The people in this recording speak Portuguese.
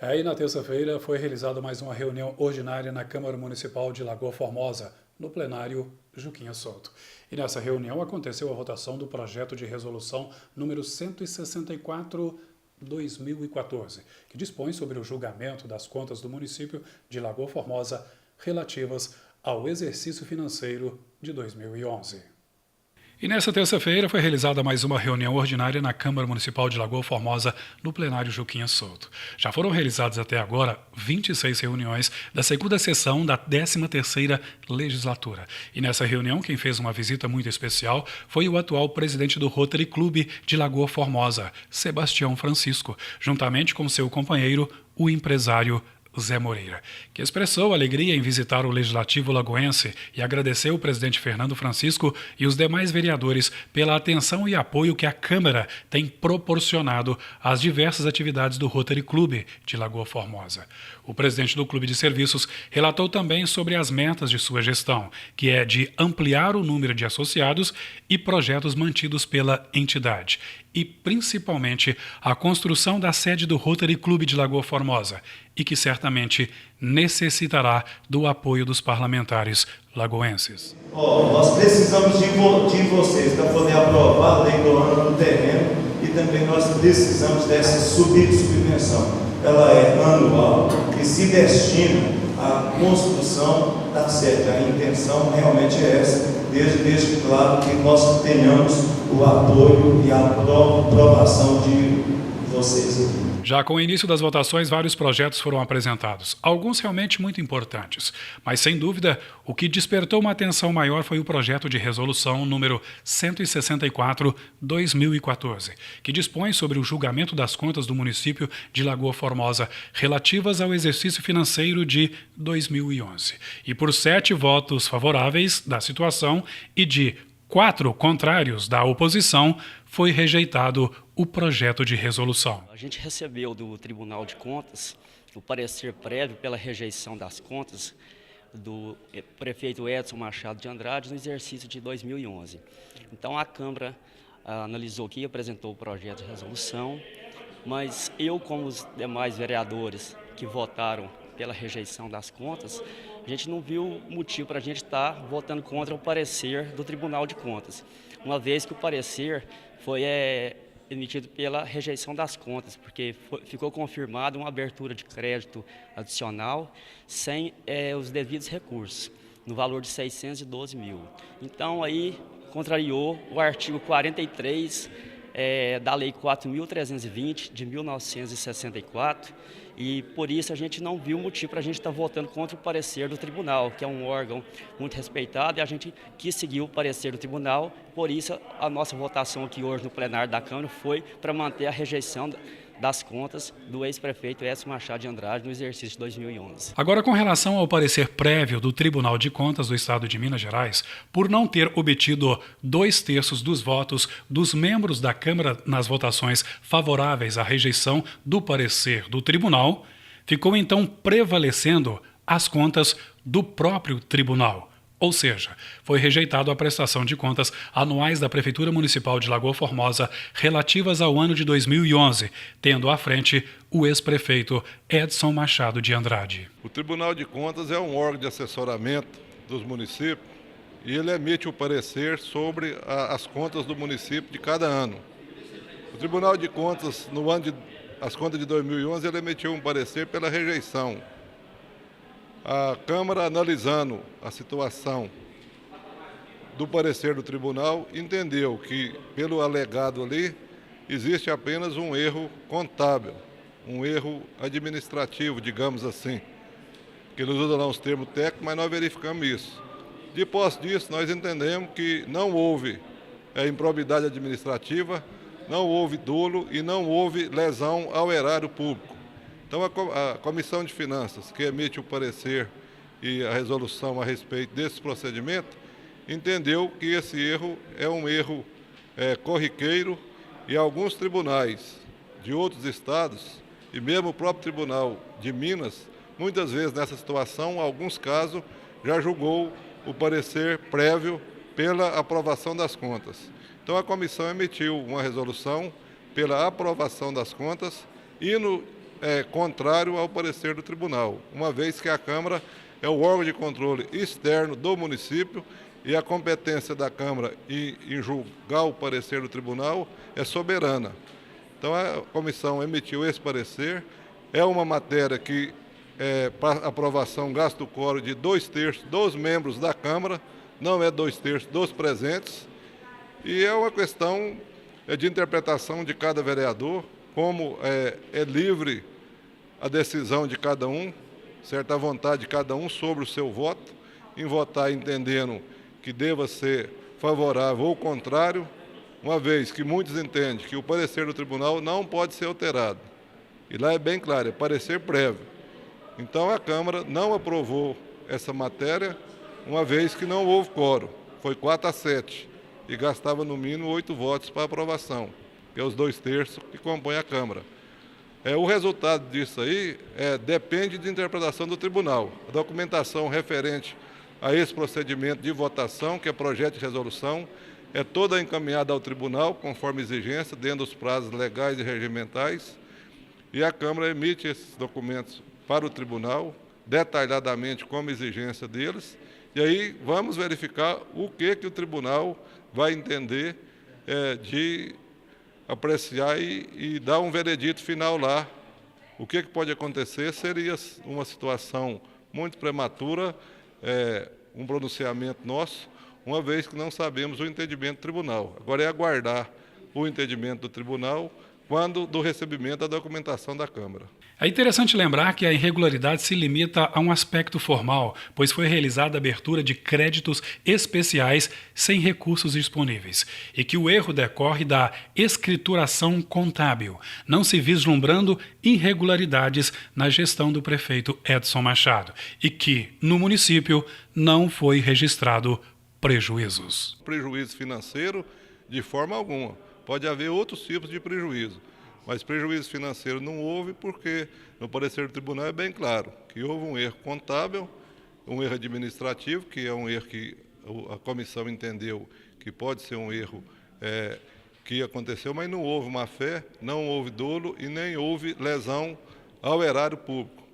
Aí, na terça-feira, foi realizada mais uma reunião ordinária na Câmara Municipal de Lagoa Formosa, no plenário Juquinha Souto. E nessa reunião aconteceu a votação do projeto de resolução número 164/2014, que dispõe sobre o julgamento das contas do município de Lagoa Formosa relativas ao exercício financeiro de 2011. E nesta terça-feira foi realizada mais uma reunião ordinária na Câmara Municipal de Lagoa Formosa, no plenário Juquinha Souto. Já foram realizadas até agora 26 reuniões da segunda sessão da 13ª legislatura. E nessa reunião, quem fez uma visita muito especial foi o atual presidente do Rotary Clube de Lagoa Formosa, Sebastião Francisco, juntamente com seu companheiro, o empresário Zé Moreira, que expressou alegria em visitar o Legislativo lagoense e agradeceu o presidente Fernando Francisco e os demais vereadores pela atenção e apoio que a Câmara tem proporcionado às diversas atividades do Rotary Clube de Lagoa Formosa. O presidente do Clube de Serviços relatou também sobre as metas de sua gestão, que é de ampliar o número de associados e projetos mantidos pela entidade, e principalmente a construção da sede do Rotary Clube de Lagoa Formosa, e que certamente necessitará do apoio dos parlamentares lagoenses. Nós precisamos de vocês para poder aprovar a lei do ano no terreno, e também nós precisamos dessa subvenção. Ela é anual e se destina à construção da sede. A intenção realmente é essa, desde claro que nós tenhamos o apoio e a aprovação de vocês aqui. Já com o início das votações, vários projetos foram apresentados, alguns realmente muito importantes. Mas, sem dúvida, o que despertou uma atenção maior foi o projeto de resolução número 164/2014, que dispõe sobre o julgamento das contas do município de Lagoa Formosa relativas ao exercício financeiro de 2011. E por 7 votos favoráveis da situação e de 4 contrários da oposição, foi rejeitado o projeto de resolução. A gente recebeu do Tribunal de Contas o parecer prévio pela rejeição das contas do prefeito Edson Machado de Andrade no exercício de 2011. Então a Câmara analisou aqui, apresentou o projeto de resolução, mas eu, como os demais vereadores que votaram pela rejeição das contas, a gente não viu motivo para a gente estar votando contra o parecer do Tribunal de Contas, uma vez que o parecer foi emitido pela rejeição das contas, porque ficou confirmada uma abertura de crédito adicional sem os devidos recursos, no valor de 612 mil. Então aí contrariou o artigo 43 da Lei 4.320 de 1964, e por isso a gente não viu motivo para a gente estar votando contra o parecer do tribunal, que é um órgão muito respeitado, e a gente quis seguir o parecer do tribunal. Por isso a nossa votação aqui hoje no plenário da Câmara foi para manter a rejeição das contas do ex-prefeito Edson Machado de Andrade no exercício de 2011. Agora, com relação ao parecer prévio do Tribunal de Contas do Estado de Minas Gerais, por não ter obtido 2/3 dos votos dos membros da Câmara nas votações favoráveis à rejeição do parecer do tribunal, ficou então prevalecendo as contas do próprio tribunal. Ou seja, foi rejeitado a prestação de contas anuais da Prefeitura Municipal de Lagoa Formosa relativas ao ano de 2011, tendo à frente o ex-prefeito Edson Machado de Andrade. O Tribunal de Contas é um órgão de assessoramento dos municípios e ele emite o parecer sobre as contas do município de cada ano. O Tribunal de Contas, as contas de 2011, ele emitiu um parecer pela rejeição. A Câmara, analisando a situação do parecer do tribunal, entendeu que, pelo alegado ali, existe apenas um erro contábil, um erro administrativo, digamos assim, que eles usam lá uns termos técnicos, mas nós verificamos isso. De posse disso, nós entendemos que não houve improbidade administrativa, não houve dolo e não houve lesão ao erário público. Então, a Comissão de Finanças, que emite o parecer e a resolução a respeito desse procedimento, entendeu que esse erro é um erro corriqueiro, e alguns tribunais de outros estados, e mesmo o próprio Tribunal de Minas, muitas vezes nessa situação, alguns casos, já julgou o parecer prévio pela aprovação das contas. Então, a comissão emitiu uma resolução pela aprovação das contas, e contrário ao parecer do tribunal, uma vez que a Câmara é o órgão de controle externo do município e a competência da Câmara em julgar o parecer do tribunal é soberana. Então a comissão emitiu esse parecer, é uma matéria que, para aprovação, gasta o quórum de 2/3 dos membros da Câmara, não é 2/3 dos presentes, e é uma questão de interpretação de cada vereador, como é livre a decisão de cada um, certa vontade de cada um sobre o seu voto, em votar entendendo que deva ser favorável ou contrário, uma vez que muitos entendem que o parecer do tribunal não pode ser alterado. E lá é bem claro, é parecer prévio. Então a Câmara não aprovou essa matéria, uma vez que não houve quórum. Foi 4-7 e gastava no mínimo 8 votos para aprovação, que é os 2/3 que compõem a Câmara. O resultado disso aí depende de interpretação do tribunal. A documentação referente a esse procedimento de votação, que é projeto de resolução, é toda encaminhada ao tribunal, conforme exigência, dentro dos prazos legais e regimentais, e a Câmara emite esses documentos para o tribunal, detalhadamente como exigência deles, e aí vamos verificar o que o tribunal vai entender de apreciar e dar um veredito final lá. O que pode acontecer seria uma situação muito prematura, um pronunciamento nosso, uma vez que não sabemos o entendimento do tribunal. Agora é aguardar o entendimento do tribunal quando do recebimento da documentação da Câmara. É interessante lembrar que a irregularidade se limita a um aspecto formal, pois foi realizada a abertura de créditos especiais sem recursos disponíveis, e que o erro decorre da escrituração contábil, não se vislumbrando irregularidades na gestão do prefeito Edson Machado, e que, no município, não foi registrado prejuízos. Prejuízo financeiro, de forma alguma. Pode haver outros tipos de prejuízo, mas prejuízo financeiro não houve porque no parecer do tribunal é bem claro que houve um erro contábil, um erro administrativo, que é um erro que a comissão entendeu que pode ser um erro que aconteceu, mas não houve má-fé, não houve dolo e nem houve lesão ao erário público.